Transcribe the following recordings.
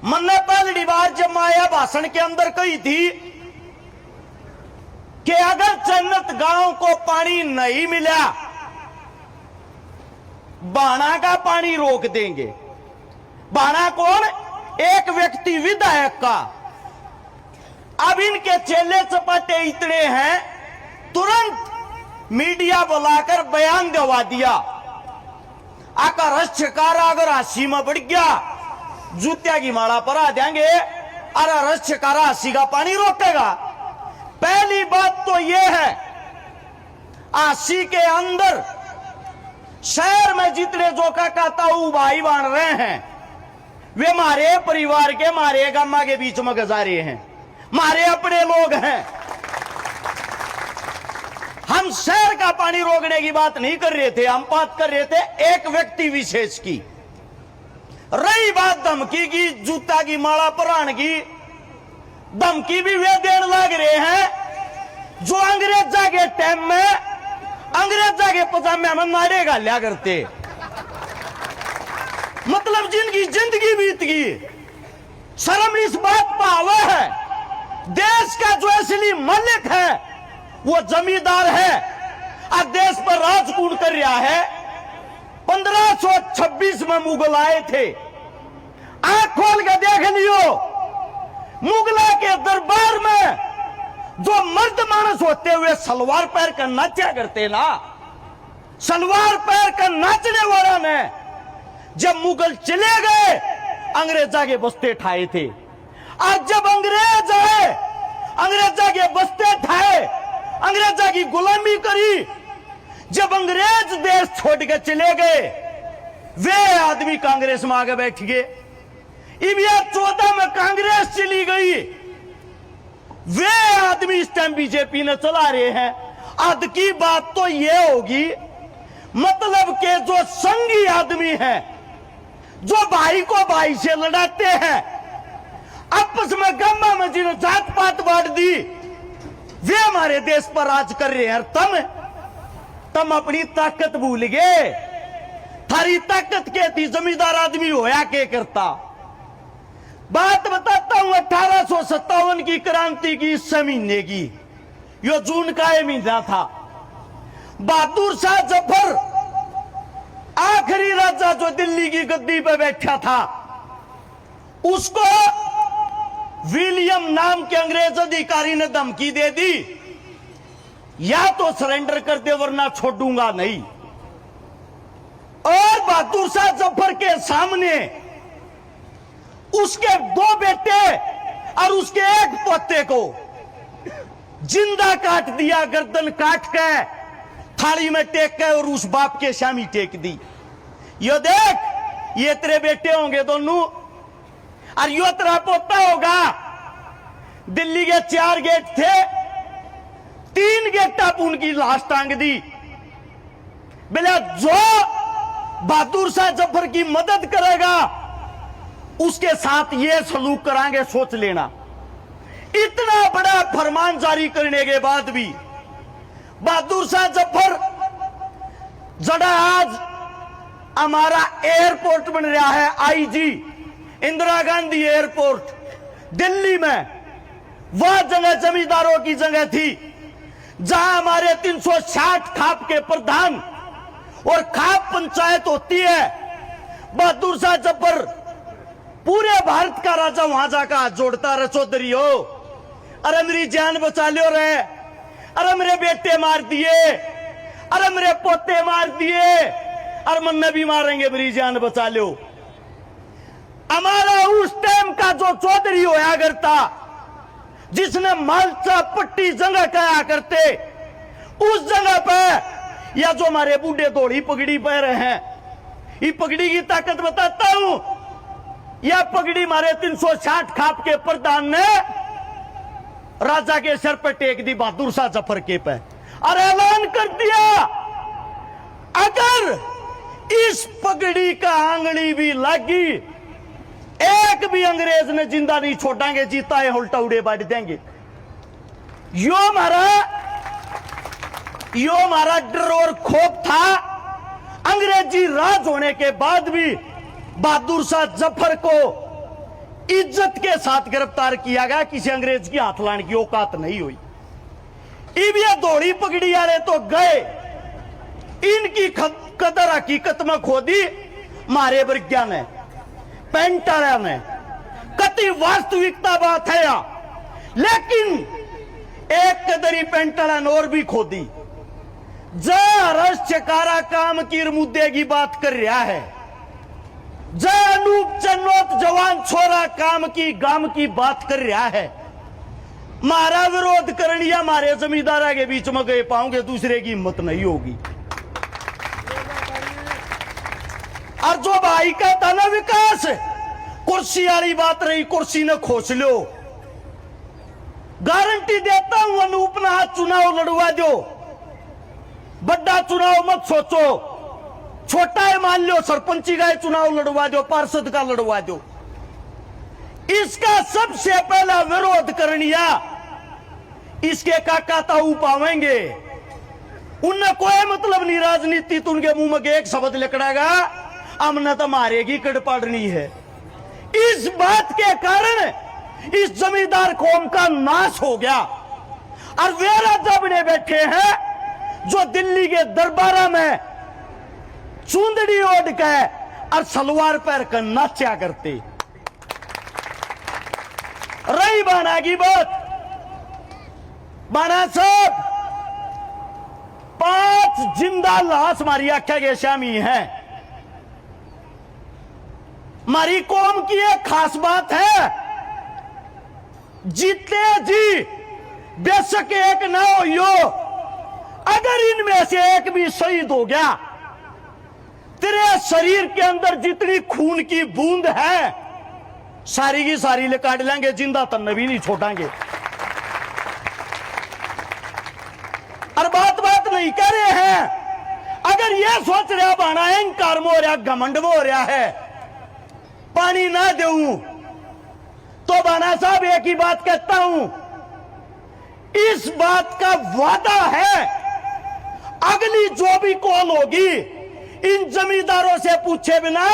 मैंने पहली बार जब माया भाषण के अंदर कही थी कि अगर जन्नत गांव को पानी नहीं मिला, बाणा का पानी रोक देंगे। बाणा कौन? एक व्यक्ति विधायक का। अब इनके चेले चपाटे इतने हैं, तुरंत मीडिया बुलाकर बयान दिलवा दिया। आका रक्षकारा अगर हासी में बढ़ गया, जूतिया की माला पर आ जाएंगे। अरे रक्षकारा हासी का पानी रोकेगा। पहली बात तो यह है, हासी के अंदर शहर में जितने जो काताऊ भाई बन रहे हैं, वे हमारे परिवार के, हमारे गामा के बीच में गुजारे हैं, हमारे अपने लोग हैं। हम शहर का पानी रोकने की बात नहीं कर रहे थे, हम बात कर रहे थे एक व्यक्ति विशेष की। रही बात धमकी की, जूता की माला परान की, धमकी भी वे देने लग रहे हैं जो अंग्रेजा के टाइम में अंग्रेजा के पजामे में नारे गालिया करते। मतलब जिनकी जिंदगी बीत गई। शर्म इस बात पर आवा है, देश का जो असली मालिक है वो जमींदार है, आज देश पर राज कौन कर रहा है। 1526 में मुगल आए थे, आंख खोल के देख लियो। मुगला के दरबार में जो मर्द मानस होते हुए सलवार पैर कर नाचा करते ना, सलवार पैर कर नाचने वाला ने जब मुगल चले गए, अंग्रेजा के बस्ते ठाए थे। आज जब अंग्रेज आए, अंग्रेजा के बस्ते ठाए, अंग्रेजा की गुलामी करी। जब अंग्रेज देश छोड़ के चले गए, वे आदमी कांग्रेस में आगे बैठ गए। इबिया 14 में कांग्रेस चली गई, वे आदमी इस टाइम बीजेपी ने चला रहे हैं। अद की बात तो यह होगी, मतलब के जो संगी आदमी हैं, जो भाई को भाई से लड़ाते हैं, आपस में गम्मा में जिन्हें जात पात बांट दी, वे हमारे देश पर राज कर रहे हैं। तुम अपनी ताकत भूल गए। थारी ताकत क्या थी? जमींदार आदमी होया के करता। बात बताता हूं 1857 की क्रांति की, इस महीने की, यो जून का ये महीना था। बहादुर शाह जफर आखिरी राजा जो दिल्ली की गद्दी पर बैठा था, उसको विलियम नाम के अंग्रेज अधिकारी ने धमकी दे दी, या तो सरेंडर कर दे वरना छोड़ूंगा नहीं। और बहादुर शाह जफर के सामने उसके 2 बेटे और उसके 1 पोते को जिंदा काट दिया, गर्दन काट के थाली में टेक के, और उस बाप के शामी टेक दी। यो देख, ये तेरे बेटे होंगे दोनों, और यो तेरा पोता होगा। दिल्ली के 4 गेट थे, 3 गेट आप उनकी लाश टांग दी। बोला जो बहादुर शाह जफर की मदद करेगा, उसके साथ ये सलूक करांगे, सोच लेना। इतना बड़ा फरमान जारी करने के बाद भी बहादुर शाह जफर, जड़ा आज हमारा एयरपोर्ट बन रहा है, आईजी इंदिरा गांधी एयरपोर्ट दिल्ली में, वह जगह जमींदारों की जगह थी, जहां हमारे 360 खाप के प्रधान और खाप पंचायत होती है। बहादुर शाह जफर पूरे भारत का राजा वहां जाकर हाथ जोड़ता रहे, चौधरी हो, अरे मेरी जान बचा लो रे, अरे मेरे बेटे मार दिए, अरे मेरे पोते मार दिए, अरे मन्ने भी मारेंगे, मेरी जान बचा लो। हमारा उस टाइम का जो चौधरी होया करता, जिसने मालचा पट्टी जगह कहा करते, उस जगह पे, या जो हमारे बूढ़े दौड़ी पगड़ी पहन रहे हैं, ये पगड़ी की ताकत बताता हूं। यह पगड़ी मारे 360 खाप के प्रधान ने राजा के सर पर टेक दी, बहादुर शाह जफर के पे, और ऐलान कर दिया, अगर इस पगड़ी का आंगली भी लगी, एक भी अंग्रेज ने जिंदा नहीं छोड़ेंगे, जीता है उल्टा उड़े बांट देंगे। यो हमारा डर और खौफ था। अंग्रेजी राज होने के बाद भी बहादुर शाह जफर को इज्जत के साथ गिरफ्तार किया गया, किसी अंग्रेज की हाथ लाने की औकात नहीं हुई। इब ये दौड़ी पगड़ी वाले तो गए, इनकी कदर हकीकत में खोदी मारे बरग्या ने, पेंटारा ने, कति वास्तविकता बात है या, लेकिन एक कदरी पेंटारा ने और भी खोदी। जय चकारा काम की मुद्दे की बात कर रहा है, जय अनूप चन्नोत जवान छोरा काम की गाम की बात कर रहा है। मारा विरोध करनी या मारे जमींदार के बीच में गए पाऊंगे, दूसरे की हिम्मत नहीं होगी। और जो भाई का था ना विकास, कुर्सी वाली बात रही, कुर्सी ने खोस लो। गारंटी देता हूं अनूप ना चुनाव लड़वा दो, बड़ा चुनाव मत सोचो, छोटा है मान लो, सरपंची का चुनाव लड़वा दो, पार्षद का लड़वा दो। इसका सबसे पहला विरोध करनिया इसके काका ताऊ पावेंगे। उनने कोई मतलब नहीं राजनीति, तो उनके मुंह में एक शब्द लिखड़ेगा, हमने तो मारेगी कड़ पड़नी है। इस बात के कारण इस जमींदार कौम का नाश हो गया। और वे राजा बने बैठे हैं जो दिल्ली के दरबारा में चूंदड़ी ओढ़ के और सलवार पहन कर नाचा करते। रही बाना की बात, बाना साहब 5 जिंदा लाश हमारी आख्या के शामी है। हमारी कौम की एक खास बात है, जीते जी बेशक एक ना हो यो, अगर इनमें से एक भी शहीद हो गया, तेरे शरीर के अंदर जितनी खून की बूंद है सारी की सारी ले काट लेंगे, जिंदा तन भी नहीं छोड़ेंगे। और बात नहीं कर रहे हैं। अगर ये सोच रहा बाना अहंकार में हो रहा, घमंड में हो रहा है, पानी ना दूं, तो बाना साहब एक ही बात कहता हूं, इस बात का वादा है अगली जो भी कॉल होगी इन जमींदारों से पूछे बिना,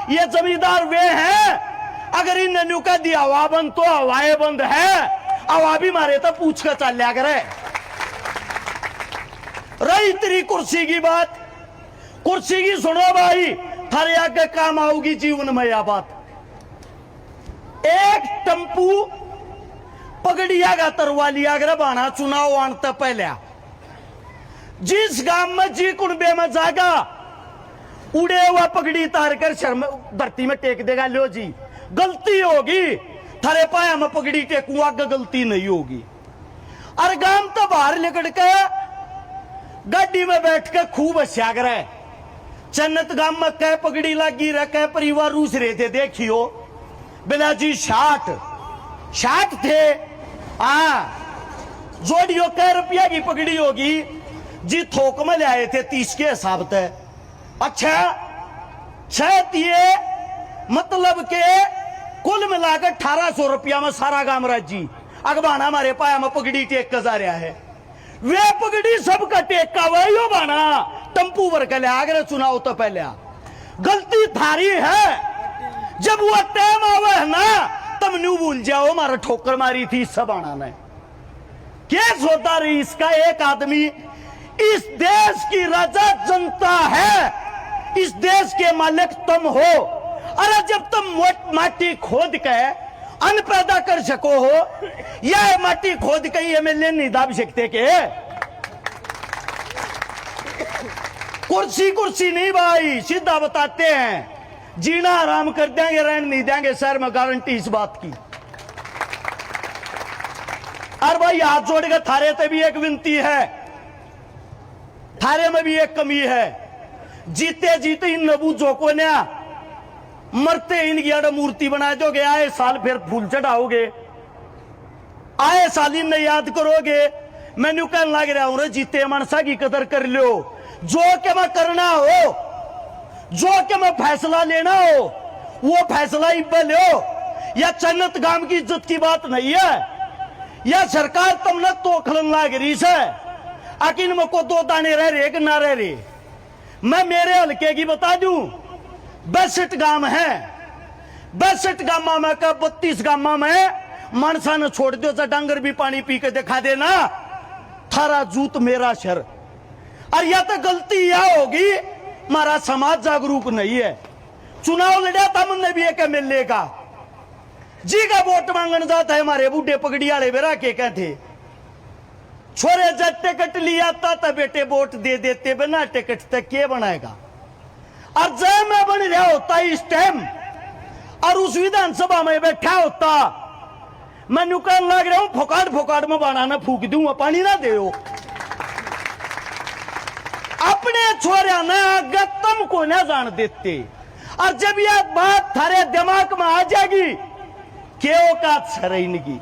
ये जमींदार वे हैं, अगर इन्हें न्यू कह दिया हवा बंद तो हवाएं बंद है, हवा भी मारे तो पूछ कर चल लिया करे। रही तेरी कुर्सी की बात, कुर्सी की सुनो भाई, थारे आगे काम आऊगी जीवन में यह बात। एक टम्पू पगड़िया का तरवा लिया गया बाना चुनाव आनता पहले, जिस गांव में जी कुंबे में जागा उड़े हुआ पगड़ी तार कर शर्म धरती में टेक देगा, लो जी गलती होगी, थारे पाया में पगड़ी टेकू, आगे गलती नहीं होगी। और गांव तो बाहर निकल के गाड़ी में बैठ के खूब हस्या करे, चन्नत गांव में कह पगड़ी लगी रह, कह परिवार रूस रहे थे, देखियो बिना जी 60 थे। जोड़ियो कह रुपया की पगड़ी होगी जी, थोक में ले आए थे 30 के हिसाब से। अच्छा शायद ये मतलब के कुल मिलाकर 1800 रुपया में सारा गांव राजी अगबाना हमारे पाया में पगड़ी टेक का जा रहा है। वे पगड़ी सबका टेक का वही बाना टम्पू भर के ले आगे चुनाव तो पहले गलती थारी है। जब वो टाइम आवे है ना तब न्यू भूल जाओ हमारा ठोकर मारी थी सब आना ने। केस होता रही इसका, एक आदमी इस देश की राजा जनता है, इस देश के मालिक तुम हो। अरे जब तुम माटी खोद के अन्न पैदा कर सको हो, यह माटी खोद के एमएलए नहीं दाब सकते के? कुर्सी नहीं भाई, सीधा बताते हैं, जीना आराम कर देंगे, रहने नहीं देंगे शहर में, गारंटी इस बात की। और भाई हाथ जोड़ के थारे पे भी एक विनती है, थारे में भी एक कमी है, जीते जीते इन नबूजों को ना मरते इनकी अड़ मूर्ति बना दोगे, आए साल फिर फूल चढ़ाओगे, आए साल इन याद करोगे। मैंने कहने लग रहा हूं, जीते मनसा की कदर कर लो, जो के मैं करना हो, जो के मैं फैसला लेना हो वो फैसला इब्बे लो। या चन्नत गांव की इज्जत की बात नहीं है, या सरकार तुमने तो खलन लाग रही है, अकिन में को 2 दाने रह रहे कि ना रह रहे। मैं मेरे हल्के की बता दूं, 62 गांव है, 62 गामा में का 32 गामा में मानसा ने छोड़ दो तो डांगर भी पानी पी के दिखा देना, थारा जूत मेरा शर। और या तो गलती यह होगी हमारा समाज जागरूक नहीं है। चुनाव लड़ा था हमने भी एक एमएलए का, जी का वोट मांगने जाता है हमारे बूढ़े पगड़ियाले बेरा के कहते छोरे जब टिकट लिया था बेटे वोट दे देते, बिना टिकट तक के बनाएगा। और जय मैं बन रहा होता इस टाइम और उस विधानसभा में बैठा होता, मैं नुकान लग रहा हूं फोकाट फोकाट में बनाना फूक दूंगा, पानी ना दे। अपने छोरिया ने आगे तुमको ना जान देते। और जब यह बात थारे दिमाग में आ जाएगी क्यों का शरईन की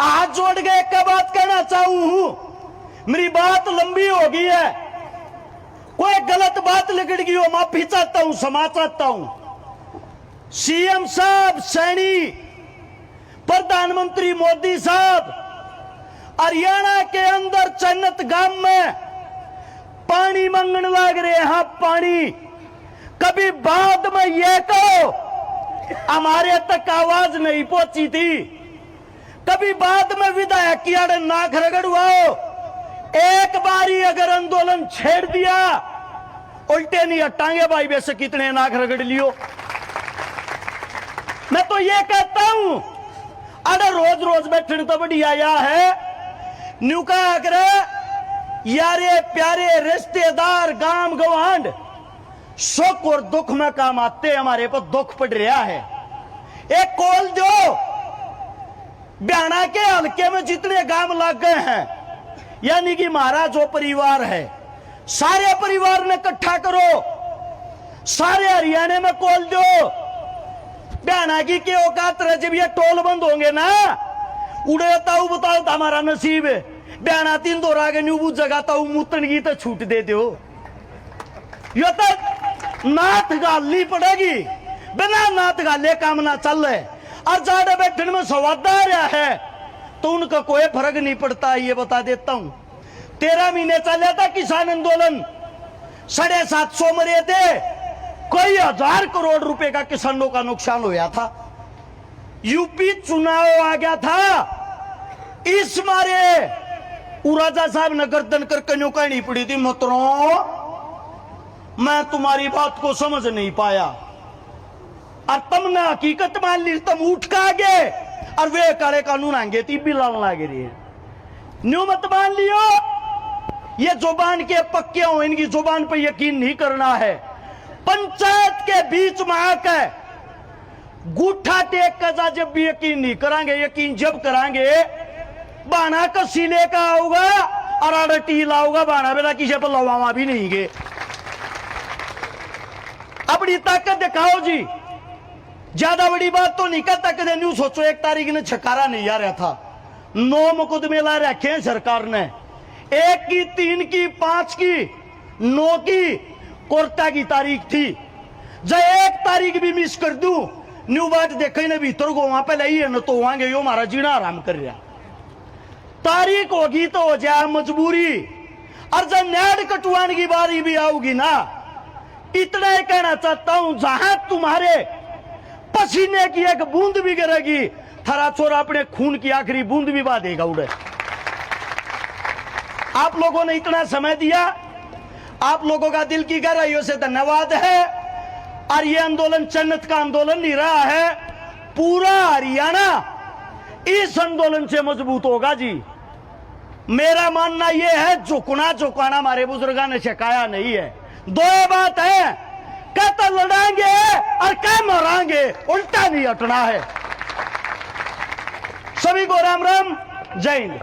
हाथ जोड़ के एक बात कहना चाहूं, मेरी बात लंबी हो गई है, कोई गलत बात लिखड़ गई हो माफी चाहता हूं, क्षमा चाहता हूं। सीएम साहब सैनी, प्रधानमंत्री मोदी साहब हरियाणा के अंदर चन्नत गांव में पानी मांगने लग रहे हैं, पानी। कभी बाद में यह कहो हमारे तक आवाज नहीं पहुंची थी, कभी बाद में विधायक की आड़े नाक रगड़वाओ। एक बारी अगर आंदोलन छेड़ दिया उल्टे नहीं हटाएंगे भाई, वैसे कितने नाक रगड़ लियो। मैं तो ये कहता हूं अरे रोज रोज बैठने तो बढ़िया या है न्यू का अगर यारे प्यारे रिश्तेदार गांव गवांड सुख और दुख में काम आते, हमारे पर दुख पड़ रहा है। एक कॉल जो ब्याना के हल्के में जितने गांव लग गए हैं, यानी कि हमारा जो परिवार है सारे परिवार ने इकट्ठा करो, सारे हरियाणा में कॉल दो। ब्याना की के औकात रहे, जब ये टोल बंद होंगे ना उड़े ताऊ बताओ तो हमारा नसीब है। ब्याना 3 दो आगे न्यू जगाता हूं मूतन की तो छूट दे दो, यो तक नाथ गाली पड़ेगी, बिना नाथ गाले काम ना चल रहे। और ज्यादा बैठने में स्वाद आ रहा है तो उनका कोई फर्क नहीं पड़ता, ये बता देता हूं। 13 महीने चला था किसान आंदोलन, 750 मरे थे, कई 1000 करोड़ रुपए का किसानों का नुकसान हुआ था। यूपी चुनाव आ गया था, इस मारे उराजा साहब ने गर्दन करके न्यू कहनी पड़ी थी मित्रों मैं तुम्हारी बात को समझ नहीं पाया, और तुमने हकीकत मान ली, तुम उठ का आगे और वे काले कानून आएंगे ती भी लाल लागे रही है। न्यू मत मान लियो, ये जुबान के पक्के हो, इनकी जुबान पर यकीन नहीं करना है। पंचायत के बीच में आकर गुठा टेक का जब भी यकीन नहीं करांगे, यकीन जब करांगे बाना का सीले का होगा और अड़टी लाऊंगा, बाना बेला किसी पर लवामा भी नहीं गे। अपनी ताकत दिखाओ जी, ज्यादा बड़ी बात तो नहीं कहता कि न्यू सोचो 1 तारीख ने छकारा नहीं आ रहा था, 9 मुकदमे ला रखे सरकार ने, 1 की 3 की 5 की 9 की कोर्टा की तारीख थी। जब 1 तारीख भी मिस कर दूं न्यू बात देखे न भीतर को वहां पे लाई है न तो वहां गए यो हमारा जीना आराम कर रहा। तारीख होगी तो हो जाए मजबूरी, और जब न्याय कटवाने की बारी भी आऊगी ना, इतना ही कहना चाहता हूं जहां तुम्हारे पसीने की एक बूंद भी गिरेगी थारा छोरा अपने खून की आखिरी बूंद भी बहा देगा उड़े। आप लोगों ने इतना समय दिया, आप लोगों का दिल की गहराइयों से धन्यवाद है। और ये आंदोलन चन्नत का आंदोलन नहीं रहा है, पूरा हरियाणा इस आंदोलन से मजबूत होगा जी। मेरा मानना यह है झुकना झुकाना हमारे बुजुर्गों ने सिखाया नहीं है। 2 बात है, क्या तो लड़ाएंगे और क्या मराएंगे, उल्टा नहीं हटना है। सभी को राम राम, जय हिंद।